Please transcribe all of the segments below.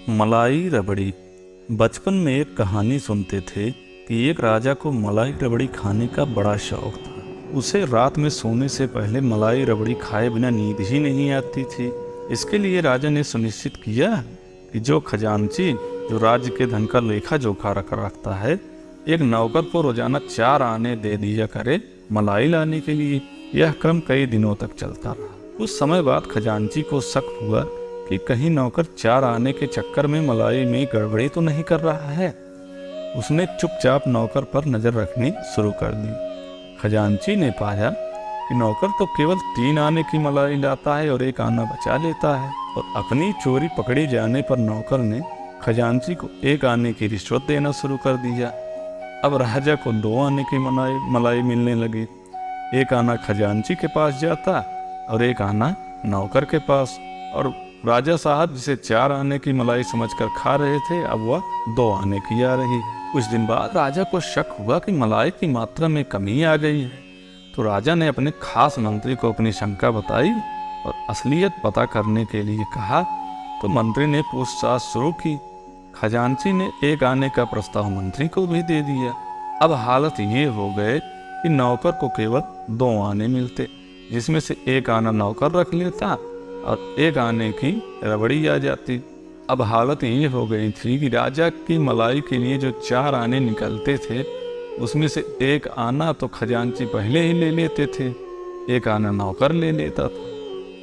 मलाई रबड़ी। बचपन में एक कहानी सुनते थे कि एक राजा को मलाई रबड़ी खाने का बड़ा शौक था। उसे रात में सोने से पहले मलाई रबड़ी खाए बिना नींद ही नहीं आती थी। इसके लिए राजा ने सुनिश्चित किया कि जो खजांची जो राज्य के धन का लेखा जोखा रखता है, एक नौकर को रोजाना 4 आने दे दिया करे मलाई लाने के लिए। यह क्रम कई दिनों तक चलता रहा। कुछ समय बाद खजांची को शक हुआ कि कहीं नौकर 4 आने के चक्कर में मलाई में गड़बड़ी तो नहीं कर रहा है। उसने चुपचाप नौकर पर नजर रखनी शुरू कर दी। खजांची ने पाया कि नौकर तो केवल 3 आने की मलाई लाता है और 1 आना बचा लेता है। और अपनी चोरी पकड़ी जाने पर नौकर ने खजांची को 1 आने की रिश्वत देना शुरू कर दिया। अब राजा को 2 आने की मलाई मिलने लगी। 1 आना खजांची के पास जाता और 1 आना नौकर के पास। और राजा साहब जिसे 4 आने की मलाई समझकर खा रहे थे, अब वह 2 आने की आ रही। कुछ दिन बाद राजा को शक हुआ कि मलाई की मात्रा में कमी आ गई है। तो राजा ने अपने खास मंत्री को अपनी शंका बताई और असलियत पता करने के लिए कहा। तो मंत्री ने पूछताछ शुरू की। खजांची ने 1 आने का प्रस्ताव मंत्री को भी दे दिया। अब हालत ये हो गए कि नौकर को केवल 2 आने मिलते, जिसमें से 1 आना नौकर रख लेता और 1 आने की रबड़ी आ जाती। अब हालत ये हो गई थी कि राजा की मलाई के लिए जो 4 आने निकलते थे, उसमें से 1 आना तो खजांची पहले ही ले लेते थे, 1 आना नौकर ले लेता था,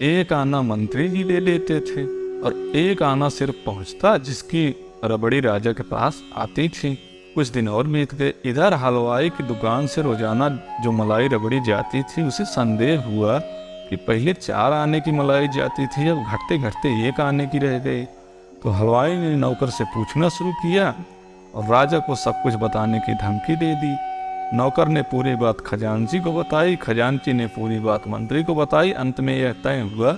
1 आना मंत्री ही ले लेते थे और 1 आना सिर्फ पहुंचता जिसकी रबड़ी राजा के पास आती थी। कुछ दिन और बीत गए। इधर हलवाई की दुकान से रोजाना जो मलाई रबड़ी जाती थी, उसे संदेह हुआ कि पहले 4 आने की मलाई जाती थी, अब घटते घटते 1 आने की रह गई। तो हलवाई ने नौकर से पूछना शुरू किया और राजा को सब कुछ बताने की धमकी दे दी। नौकर ने पूरी बात खजांची को बताई, खजांची ने पूरी बात मंत्री को बताई। अंत में यह तय हुआ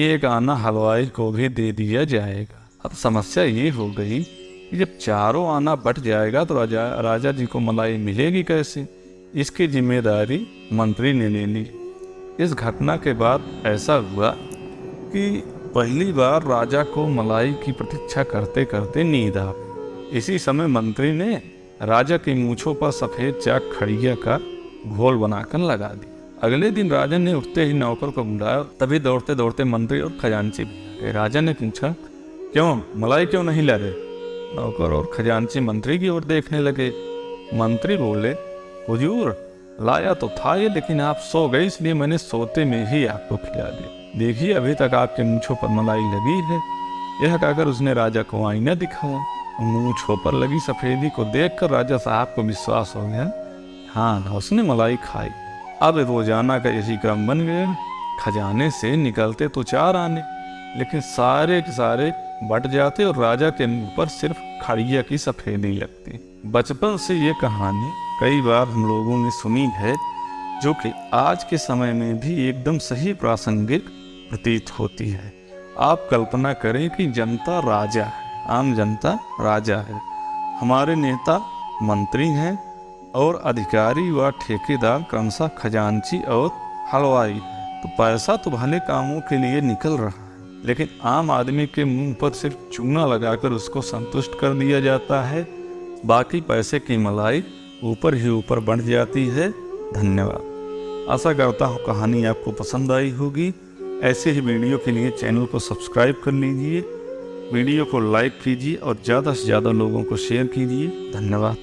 1 आना हलवाई को भी दे दिया जाएगा। अब समस्या ये हो गई कि जब 4 आना बट जाएगा तो राजा जी को मलाई मिलेगी कैसे। इसकी जिम्मेदारी मंत्री ने ले ली। इस घटना के बाद ऐसा हुआ कि पहली बार राजा को मलाई की प्रतीक्षा करते करते नींद आ गई। इसी समय मंत्री ने राजा की मूंछों पर सफेद चाक खड़िया का घोल बनाकर लगा दी। अगले दिन राजा ने उठते ही नौकर को बुलाया। तभी दौड़ते दौड़ते मंत्री और खजांची गए। राजा ने पूछा, क्यों मलाई क्यों नहीं ला रहे? नौकर और खजांची मंत्री की ओर देखने लगे। मंत्री बोले, हुजूर लाया तो था ये, लेकिन आप सो गए, इसलिए मैंने सोते में ही आपको खिला दिया। देखिए अभी तक आपके मूंछों पर मलाई लगी है। यह कहकर उसने राजा को आईना दिखाया। मूंछों पर लगी सफेदी को देखकर राजा साहब को विश्वास हो गया, हाँ उसने मलाई खाई। अब रोजाना का यही क्रम बन गया। खजाने से निकलते तो 4 आने, लेकिन सारे के सारे बट जाते और राजा के मुंह पर सिर्फ खड़िया की सफेदी लगती। बचपन से ये कहानी कई बार हम लोगों ने सुनी है, जो कि आज के समय में भी एकदम सही प्रासंगिक प्रतीत होती है। आप कल्पना करें कि जनता राजा है, आम जनता राजा है, हमारे नेता मंत्री हैं और अधिकारी व ठेकेदार क्रमशः खजांची और हलवाई है। तो पैसा तो भले कामों के लिए निकल रहा है, लेकिन आम आदमी के मुंह पर सिर्फ चूना लगाकर उसको संतुष्ट कर दिया जाता है। बाकी पैसे की मलाई ऊपर ही ऊपर बढ़ जाती है। धन्यवाद। आशा करता हूँ कहानी आपको पसंद आई होगी। ऐसे ही वीडियो के लिए चैनल को सब्सक्राइब कर लीजिए, वीडियो को लाइक कीजिए और ज़्यादा से ज़्यादा लोगों को शेयर कीजिए। धन्यवाद।